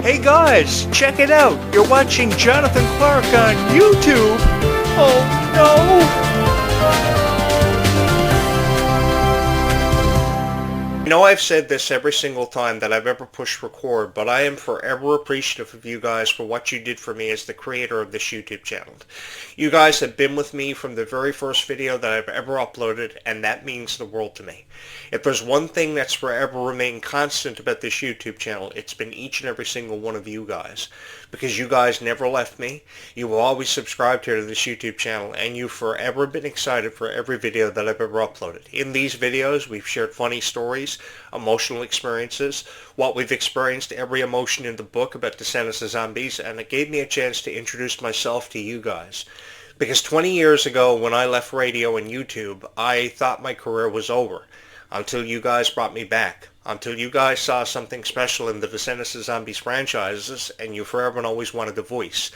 Hey guys, check it out. You're watching Jonathan Clarke on YouTube. Oh no! I know I've said this every single time that I've ever pushed record, but I am forever appreciative of you guys for what you did for me as the creator of this YouTube channel. You guys have been with me from the very first video that I've ever uploaded, and that means the world to me. If there's one thing that's forever remained constant about this YouTube channel, it's been each and every single one of you guys. Because you guys never left me, you will always subscribe here to this YouTube channel, and you've forever been excited for every video that I've ever uploaded. In these videos, we've shared funny stories, emotional experiences, what we've experienced, every emotion in the book about Descendants of Zombies, and it gave me a chance to introduce myself to you guys. Because 20 years ago, when I left radio and YouTube, I thought my career was over. Until you guys brought me back. Until you guys saw something special in the Descendants of Zombies franchises, and you forever and always wanted a voice.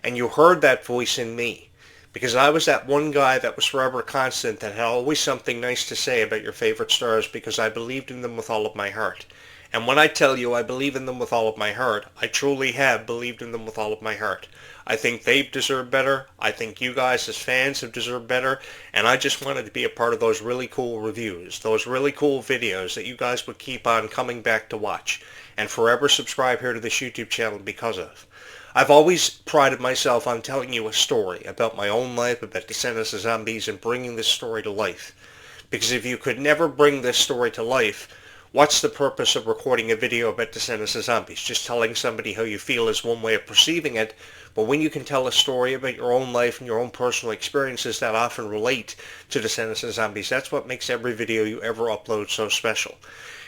And you heard that voice in me. Because I was that one guy that was forever constant, that had always something nice to say about your favorite stars, because I believed in them with all of my heart. And when I tell you I believe in them with all of my heart, I truly have believed in them with all of my heart. I think they've deserved better. I think you guys as fans have deserved better. And I just wanted to be a part of those really cool reviews, those really cool videos that you guys would keep on coming back to watch and forever subscribe here to this YouTube channel because of. I've always prided myself on telling you a story about my own life, about Descendants of Zombies, and bringing this story to life. Because if you could never bring this story to life, what's the purpose of recording a video about Descendants of Zombies? Just telling somebody how you feel is one way of perceiving it, but when you can tell a story about your own life and your own personal experiences that often relate to Descendants of Zombies, that's what makes every video you ever upload so special.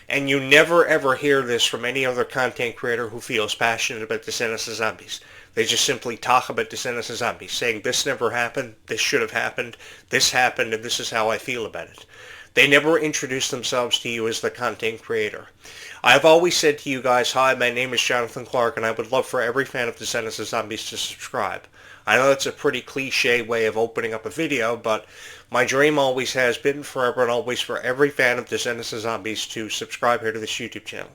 And you never ever hear this from any other content creator who feels passionate about Descendants of Zombies. They just simply talk about Descendants of Zombies, saying this never happened, this should have happened, this happened, and this is how I feel about it. They never introduce themselves to you as the content creator. I've always said to you guys, hi, my name is Jonathan Clarke, and I would love for every fan of Descendants of Zombies to subscribe. I know that's a pretty cliche way of opening up a video, but my dream always has been forever and always for every fan of Descendants of Zombies to subscribe here to this YouTube channel.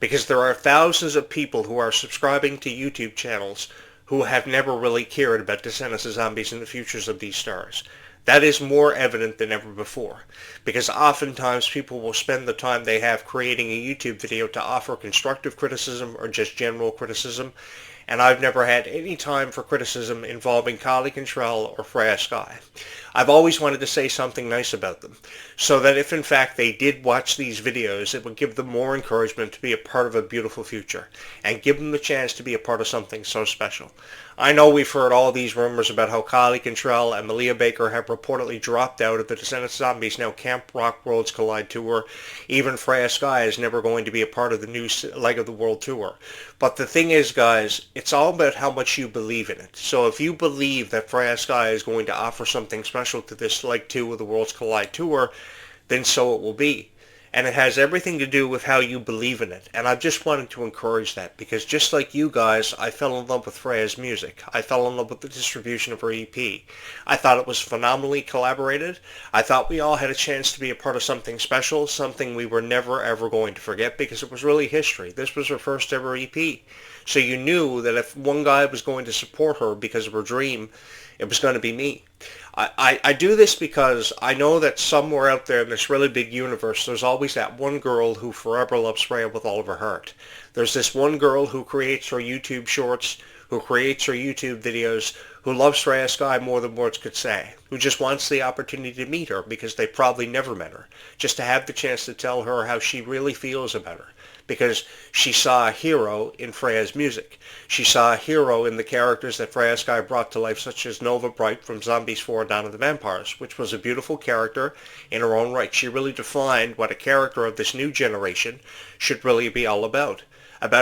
Because there are thousands of people who are subscribing to YouTube channels who have never really cared about Descendants of Zombies and the futures of these stars. That is more evident than ever before, because oftentimes people will spend the time they have creating a YouTube video to offer constructive criticism or just general criticism, and I've never had any time for criticism involving Clarke or Freya Sky. I've always wanted to say something nice about them, so that if in fact they did watch these videos, it would give them more encouragement to be a part of a beautiful future, and give them the chance to be a part of something so special. I know we've heard all these rumors about how Clarke and Malia Baker have reportedly dropped out of the Descendants of Zombies Now Camp Rock Worlds Collide tour. Even Freya Sky is never going to be a part of the new leg of the world tour. But the thing is, guys, it's all about how much you believe in it. So if you believe that Freya Sky is going to offer something special to this leg 2 of the Worlds Collide tour, then so it will be. And it has everything to do with how you believe in it. And I just wanted to encourage that, because just like you guys, I fell in love with Freya's music. I fell in love with the distribution of her EP. I thought it was phenomenally collaborated. I thought we all had a chance to be a part of something special, something we were never ever going to forget, because it was really history. This was her first ever EP. So you knew that if one guy was going to support her because of her dream, it was going to be me. I do this because I know that somewhere out there in this really big universe, there's always that one girl who forever loves Freya with all of her heart. There's this one girl who creates her YouTube shorts, who creates her YouTube videos, who loves Freya Sky more than words could say, who just wants the opportunity to meet her because they probably never met her, just to have the chance to tell her how she really feels about her. Because she saw a hero in Freya's music. She saw a hero in the characters that Freya Sky brought to life, such as Nova Bright from Zombies 4 Dawn of the Vampires, which was a beautiful character in her own right. She really defined what a character of this new generation should really be all about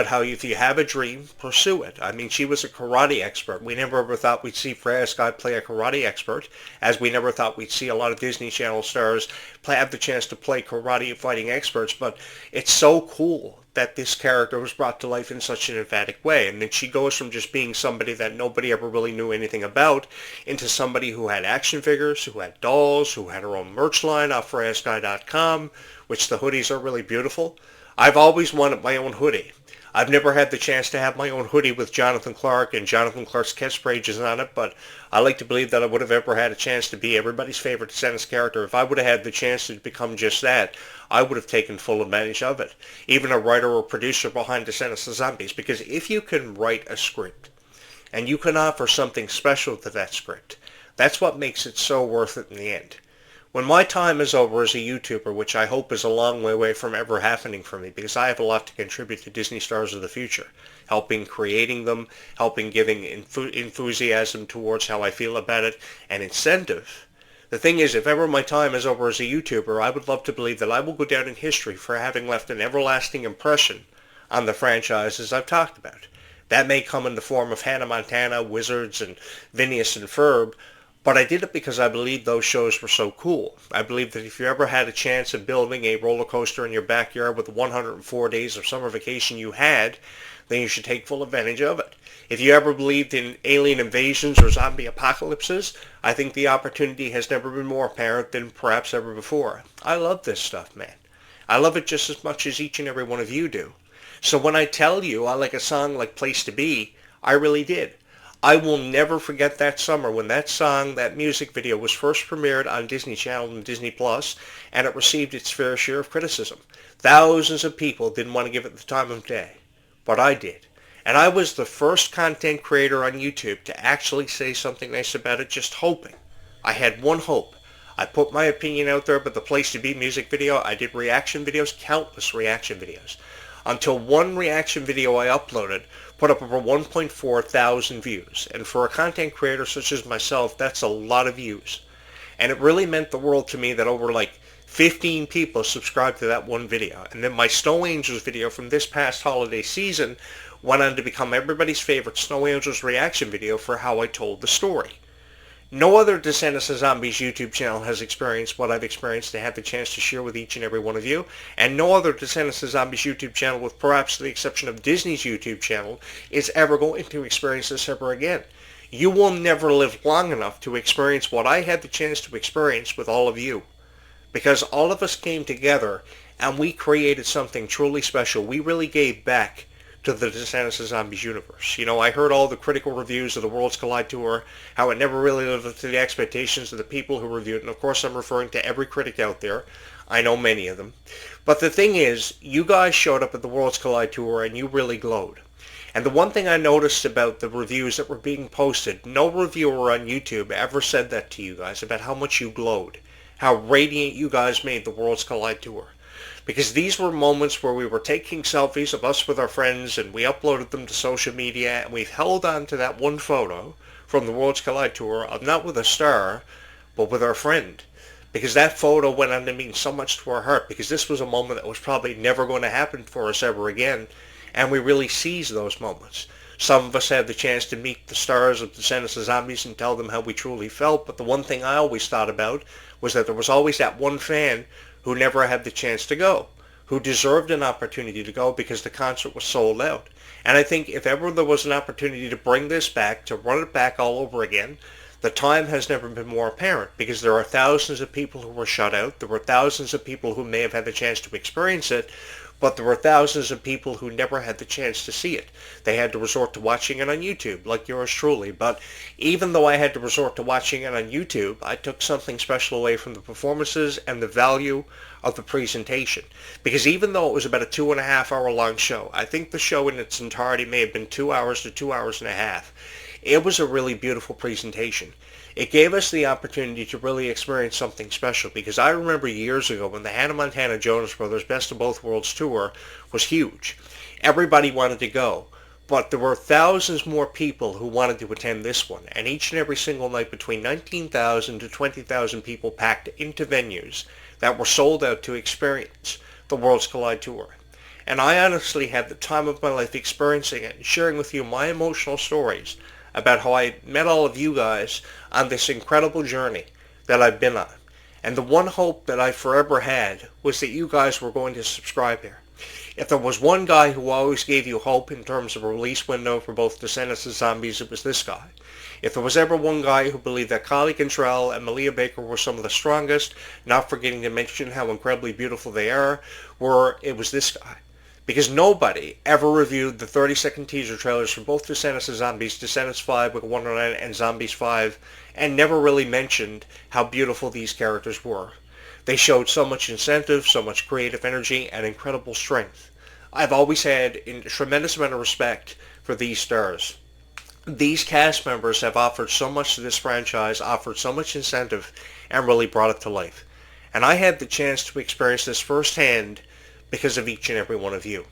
how if you have a dream, pursue it. I mean, she was a karate expert. We never ever thought we'd see Freya Sky play a karate expert, as we never thought we'd see a lot of Disney Channel stars have the chance to play karate fighting experts, but it's so cool that this character was brought to life in such an emphatic way. And then she goes from just being somebody that nobody ever really knew anything about into somebody who had action figures, who had dolls, who had her own merch line off FreyaSky.com, which the hoodies are really beautiful. I've always wanted my own hoodie. I've never had the chance to have my own hoodie with Jonathan Clarke and Jonathan Clarke's catchphrases on it, but I like to believe that I would have ever had a chance to be everybody's favorite Descendants character. If I would have had the chance to become just that, I would have taken full advantage of it. Even a writer or producer behind Descendants of Zombies, because if you can write a script and you can offer something special to that script, that's what makes it so worth it in the end. When my time is over as a YouTuber, which I hope is a long way away from ever happening for me, because I have a lot to contribute to Disney Stars of the Future, helping creating them, helping giving enthusiasm towards how I feel about it, and incentive. The thing is, if ever my time is over as a YouTuber, I would love to believe that I will go down in history for having left an everlasting impression on the franchises I've talked about. That may come in the form of Hannah Montana, Wizards, and Phineas and Ferb, but I did it because I believed those shows were so cool. I believe that if you ever had a chance of building a roller coaster in your backyard with the 104 days of summer vacation you had, then you should take full advantage of it. If you ever believed in alien invasions or zombie apocalypses, I think the opportunity has never been more apparent than perhaps ever before. I love this stuff, man. I love it just as much as each and every one of you do. So when I tell you I like a song like Place to Be, I really did. I will never forget that summer when that song, that music video, was first premiered on Disney Channel and Disney Plus, and it received its fair share of criticism. Thousands of people didn't want to give it the time of day, but I did. And I was the first content creator on YouTube to actually say something nice about it, just hoping. I had one hope. I put my opinion out there about the Place to Be music video. I did reaction videos, countless reaction videos, until one reaction video I uploaded put up over 1.4 thousand views. And for a content creator such as myself, that's a lot of views. And it really meant the world to me that over like 15 people subscribed to that one video. And then my Snow Angels video from this past holiday season went on to become everybody's favorite Snow Angels reaction video for how I told the story. No other Descendants of Zombies YouTube channel has experienced what I've experienced to have the chance to share with each and every one of you, and no other Descendants of Zombies YouTube channel, with perhaps the exception of Disney's YouTube channel, is ever going to experience this ever again. You will never live long enough to experience what I had the chance to experience with all of you, because all of us came together and we created something truly special. We really gave back to the Descendants of Zombies universe. You know, I heard all the critical reviews of the Worlds Collide tour, how it never really lived up to the expectations of the people who reviewed it, and of course I'm referring to every critic out there. I know many of them. But the thing is, you guys showed up at the Worlds Collide tour and you really glowed. And the one thing I noticed about the reviews that were being posted, no reviewer on YouTube ever said that to you guys, about how much you glowed, how radiant you guys made the Worlds Collide tour. Because these were moments where we were taking selfies of us with our friends and we uploaded them to social media, and we've held on to that one photo from the Worlds Collide tour of not with a star, but with our friend. Because that photo went on to mean so much to our heart, because this was a moment that was probably never going to happen for us ever again, and we really seized those moments. Some of us had the chance to meet the stars of Descendants of Zombies and tell them how we truly felt, but the one thing I always thought about was that there was always that one fan who never had the chance to go, who deserved an opportunity to go because the concert was sold out. And I think if ever there was an opportunity to bring this back, to run it back all over again, the time has never been more apparent, because there are thousands of people who were shut out. There were thousands of people who may have had the chance to experience it, but there were thousands of people who never had the chance to see it. They had to resort to watching it on YouTube, like yours truly. But even though I had to resort to watching it on YouTube, I took something special away from the performances and the value of the presentation. Because even though it was about a 2.5-hour long show, I think the show in its entirety may have been 2 hours to 2 hours and a half. It was a really beautiful presentation. It gave us the opportunity to really experience something special, because I remember years ago when the Hannah Montana Jonas Brothers Best of Both Worlds tour was huge. Everybody wanted to go, but there were thousands more people who wanted to attend this one, and each and every single night between 19,000 to 20,000 people packed into venues that were sold out to experience the Worlds Collide tour. And I honestly had the time of my life experiencing it and sharing with you my emotional stories about how I met all of you guys on this incredible journey that I've been on. And the one hope that I forever had was that you guys were going to subscribe here. If there was one guy who always gave you hope in terms of a release window for both Descendants of Zombies, it was this guy. If there was ever one guy who believed that Kylie Cantrell and Malia Baker were some of the strongest, not forgetting to mention how incredibly beautiful they are, it was this guy. because nobody ever reviewed the 30-second teaser trailers for both Descendants and Zombies, Descendants 5 with 109 and Zombies 5, and never really mentioned how beautiful these characters were. They showed so much incentive, so much creative energy, and incredible strength. I've always had a tremendous amount of respect for these stars. These cast members have offered so much to this franchise, offered so much incentive, and really brought it to life. And I had the chance to experience this firsthand because of each and every one of you.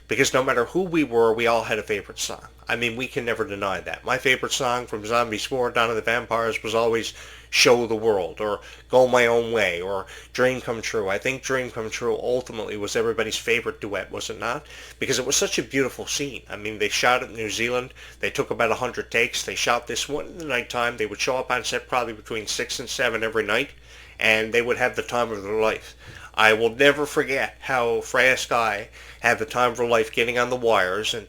Because no matter who we were, we all had a favorite song. I mean, we can never deny that. My favorite song from Zombies 4, Dawn of the Vampires, was always Show the World, or Go My Own Way, or Dream Come True. I think Dream Come True ultimately was everybody's favorite duet, was it not? Because it was such a beautiful scene. I mean, they shot it in New Zealand. They took about 100 takes. They shot this one in the nighttime. They would show up on set probably between 6 and 7 every night, and they would have the time of their life. I will never forget how Freya Sky had the time of her life getting on the wires and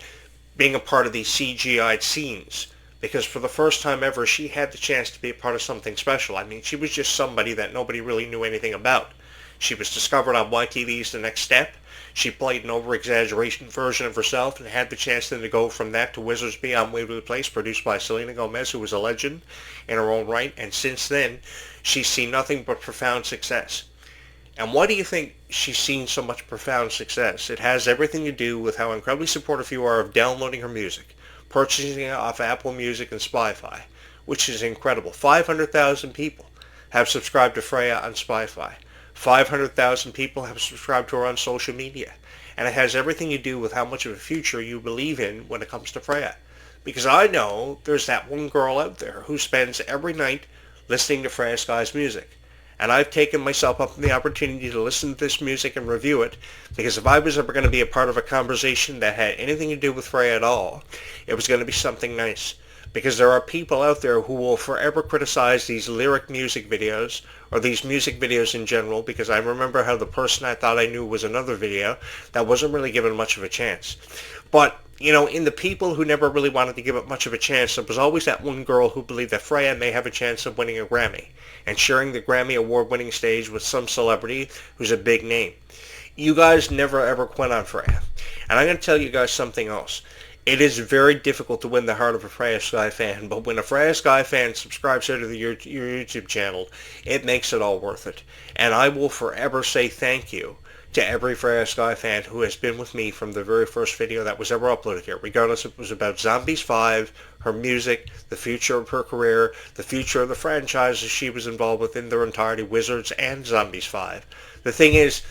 being a part of these CGI'd scenes, because for the first time ever she had the chance to be a part of something special. I mean, she was just somebody that nobody really knew anything about. She was discovered on YTV's The Next Step. She played an over-exaggeration version of herself and had the chance then to go from that to Wizards Beyond Waverly Place, produced by Selena Gomez, who was a legend in her own right, and since then she's seen nothing but profound success. And why do you think she's seen so much profound success? It has everything to do with how incredibly supportive you are of downloading her music, purchasing it off Apple Music and Spotify, which is incredible. 500,000 people have subscribed to Freya on Spotify. 500,000 people have subscribed to her on social media. And it has everything to do with how much of a future you believe in when it comes to Freya. Because I know there's that one girl out there who spends every night listening to Freya Sky's music. And I've taken myself up on the opportunity to listen to this music and review it, because if I was ever going to be a part of a conversation that had anything to do with Freya at all, it was going to be something nice. Because there are people out there who will forever criticize these lyric music videos, or these music videos in general, because I remember how the person I thought I knew was another video that wasn't really given much of a chance. But, you know, in the people who never really wanted to give it much of a chance, there was always that one girl who believed that Freya may have a chance of winning a Grammy, and sharing the Grammy award-winning stage with some celebrity who's a big name. You guys never ever quit on Freya. And I'm going to tell you guys something else. It is very difficult to win the heart of a Freya Sky fan, but when a Freya Sky fan subscribes to your YouTube channel, it makes it all worth it. And I will forever say thank you to every Freya Sky fan who has been with me from the very first video that was ever uploaded here, regardless if it was about Zombies 5, her music, the future of her career, the future of the franchises she was involved with in their entirety, Wizards and Zombies 5. The thing is,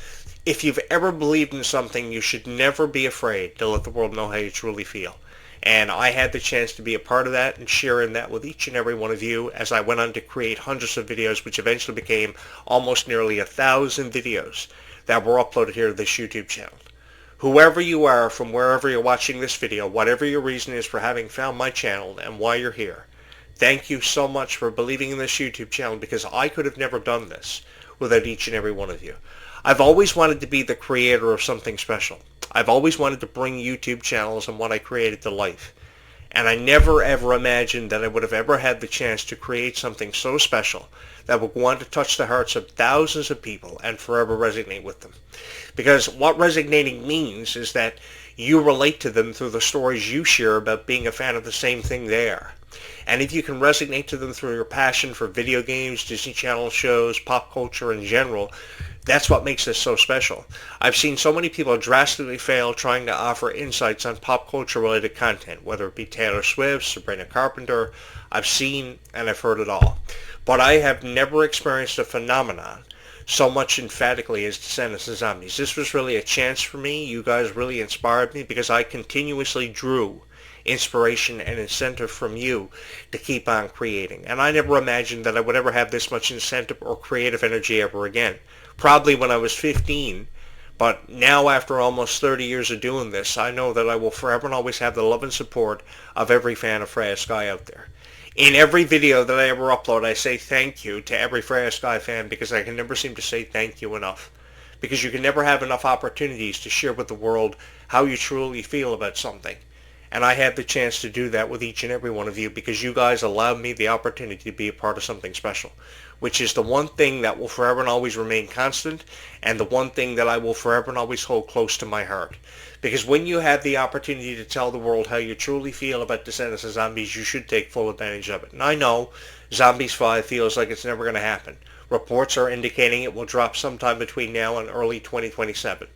if you've ever believed in something, you should never be afraid to let the world know how you truly feel. And I had the chance to be a part of that and share in that with each and every one of you as I went on to create hundreds of videos, which eventually became almost nearly 1,000 videos that were uploaded here to this YouTube channel. Whoever you are, from wherever you're watching this video, whatever your reason is for having found my channel and why you're here, thank you so much for believing in this YouTube channel, because I could have never done this without each and every one of you. I've always wanted to be the creator of something special. I've always wanted to bring YouTube channels and what I created to life. And I never ever imagined that I would have ever had the chance to create something so special that would go on to touch the hearts of thousands of people and forever resonate with them. Because what resonating means is that you relate to them through the stories you share about being a fan of the same thing they are. And if you can resonate to them through your passion for video games, Disney Channel shows, pop culture in general, that's what makes this so special. I've seen so many people drastically fail trying to offer insights on pop culture related content, whether it be Taylor Swift, Sabrina Carpenter. I've seen and I've heard it all. But I have never experienced a phenomenon so much emphatically as Descendants and Zombies. This was really a chance for me. You guys really inspired me, because I continuously drew inspiration and incentive from you to keep on creating. And I never imagined that I would ever have this much incentive or creative energy ever again. Probably when I was 15, but now after almost 30 years of doing this, I know that I will forever and always have the love and support of every fan of Freya Sky out there. In every video that I ever upload, I say thank you to every Freya Sky fan, because I can never seem to say thank you enough. Because you can never have enough opportunities to share with the world how you truly feel about something. And I had the chance to do that with each and every one of you, because you guys allowed me the opportunity to be a part of something special. which is the one thing that will forever and always remain constant, and the one thing that I will forever and always hold close to my heart. Because when you have the opportunity to tell the world how you truly feel about Descendants of Zombies, you should take full advantage of it. And I know Zombies 5 feels like it's never going to happen. Reports are indicating it will drop sometime between now and early 2027.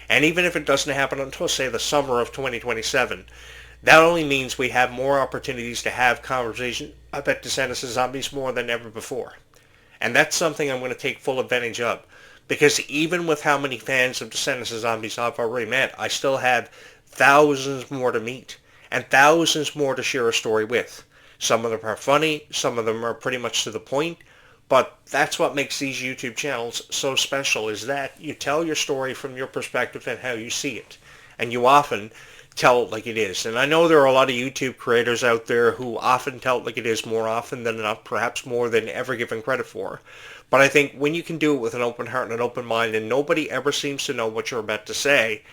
And even if it doesn't happen until, say, the summer of 2027, that only means we have more opportunities to have conversation about Descendants of Zombies more than ever before. And that's something I'm going to take full advantage of. Because even with how many fans of Descendants of Zombies I've already met, I still have thousands more to meet. And thousands more to share a story with. Some of them are funny, some of them are pretty much to the point. But that's what makes these YouTube channels so special, is that you tell your story from your perspective and how you see it. And you often tell it like it is. And I know there are a lot of YouTube creators out there who often tell it like it is more often than not, perhaps more than ever given credit for. But I think when you can do it with an open heart and an open mind and nobody ever seems to know what you're about to say,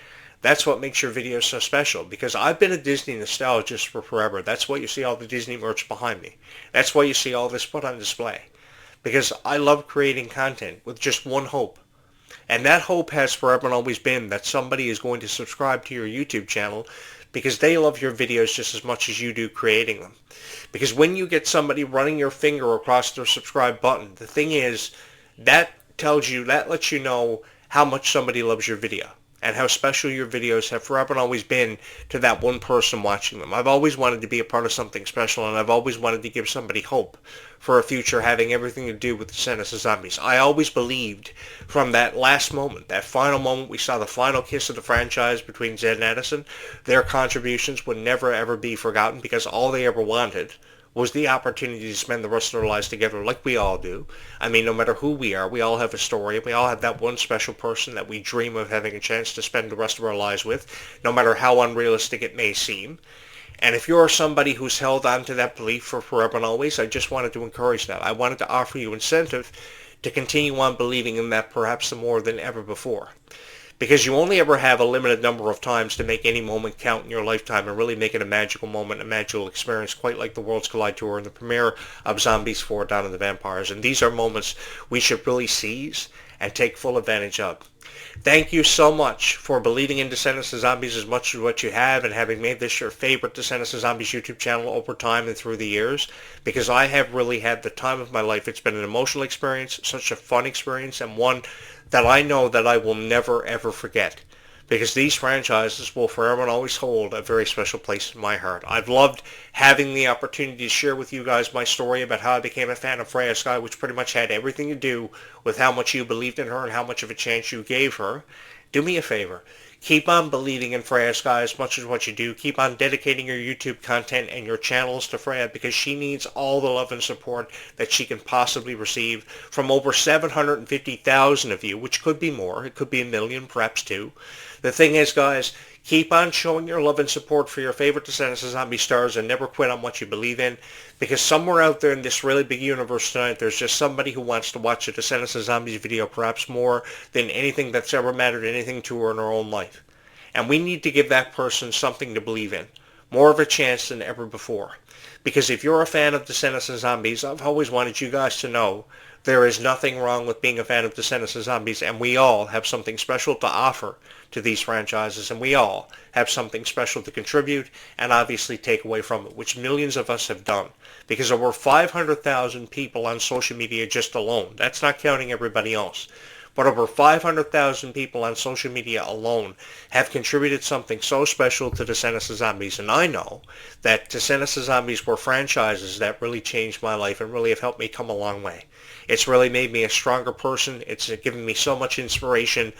that's what makes your videos so special. Because I've been a Disney nostalgist for forever. That's why you see all the Disney merch behind me. That's why you see all this put on display. Because I love creating content with just one hope. And that hope has forever and always been that somebody is going to subscribe to your YouTube channel because they love your videos just as much as you do creating them. Because when you get somebody running your finger across their subscribe button, the thing is, that lets you know how much somebody loves your video and how special your videos have forever and always been to that one person watching them. I've always wanted to be a part of something special, and I've always wanted to give somebody hope for a future having everything to do with Descendants of Zombies. I always believed from that last moment, that final moment we saw the final kiss of the franchise between Zed and Addison, their contributions would never ever be forgotten because all they ever wanted was the opportunity to spend the rest of their lives together like we all do. I mean, no matter who we are, we all have a story. We all have that one special person that we dream of having a chance to spend the rest of our lives with, no matter how unrealistic it may seem. And if you're somebody who's held on to that belief for forever and always, I just wanted to encourage that. I wanted to offer you incentive to continue on believing in that perhaps more than ever before. Because you only ever have a limited number of times to make any moment count in your lifetime and really make it a magical moment, a magical experience, quite like the Worlds Collide Tour and the premiere of Zombies 4 Dawn of the Vampires. And these are moments we should really seize and take full advantage of. Thank you so much for believing in Descendants of Zombies as much as what you have and having made this your favorite Descendants of Zombies YouTube channel over time and through the years, because I have really had the time of my life. It's been an emotional experience, such a fun experience, and one that I know that I will never ever forget, because these franchises will forever and always hold a very special place in my heart. I've loved having the opportunity to share with you guys my story about how I became a fan of Freya Sky, which pretty much had everything to do with how much you believed in her and how much of a chance you gave her. Do me a favor. Keep on believing in Freya Sky as much as what you do. Keep on dedicating your YouTube content and your channels to Freya, because she needs all the love and support that she can possibly receive from over 750,000 of you, which could be more. It could be 1 million, perhaps 2. The thing is, guys, keep on showing your love and support for your favorite Descendants of Zombie stars and never quit on what you believe in, because somewhere out there in this really big universe tonight, there's just somebody who wants to watch a Descendants of Zombies video perhaps more than anything that's ever mattered anything to her in her own life. And we need to give that person something to believe in, more of a chance than ever before. Because if you're a fan of Descendants of Zombies, I've always wanted you guys to know there is nothing wrong with being a fan of Descendants of Zombies, and we all have something special to offer to these franchises, and we all have something special to contribute and obviously take away from it, which millions of us have done. Because over 500,000 people on social media just alone, that's not counting everybody else, but over 500,000 people on social media alone have contributed something so special to Descendants of Zombies. And I know that Descendants of Zombies were franchises that really changed my life and really have helped me come a long way. It's really made me a stronger person. It's given me so much inspiration,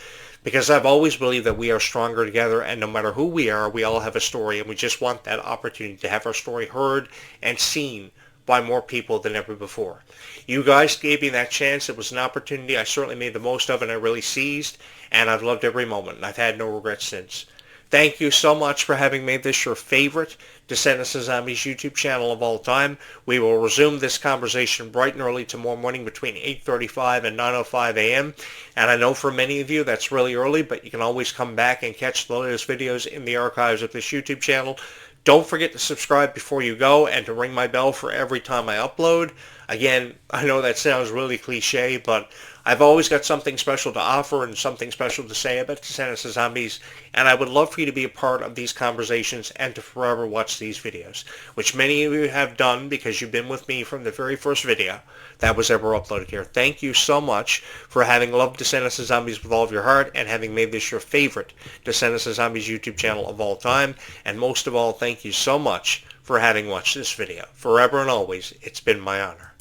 because I've always believed that we are stronger together, and no matter who we are, we all have a story, and we just want that opportunity to have our story heard and seen by more people than ever before. You guys gave me that chance. It was an opportunity I certainly made the most of, and I really seized, and I've loved every moment, and I've had no regrets since. Thank you so much for having made this your favorite Descendants of Zombies YouTube channel of all time. We will resume this conversation bright and early tomorrow morning between 8:35 and 9:05 a.m. And I know for many of you that's really early, but you can always come back and catch the latest videos in the archives of this YouTube channel. Don't forget to subscribe before you go and to ring my bell for every time I upload. Again, I know that sounds really cliche, but I've always got something special to offer and something special to say about Descendants of Zombies, and I would love for you to be a part of these conversations and to forever watch these videos, which many of you have done because you've been with me from the very first video that was ever uploaded here. Thank you so much for having loved Descendants of Zombies with all of your heart and having made this your favorite Descendants of Zombies YouTube channel of all time, and most of all, thank you so much for having watched this video. Forever and always, it's been my honor.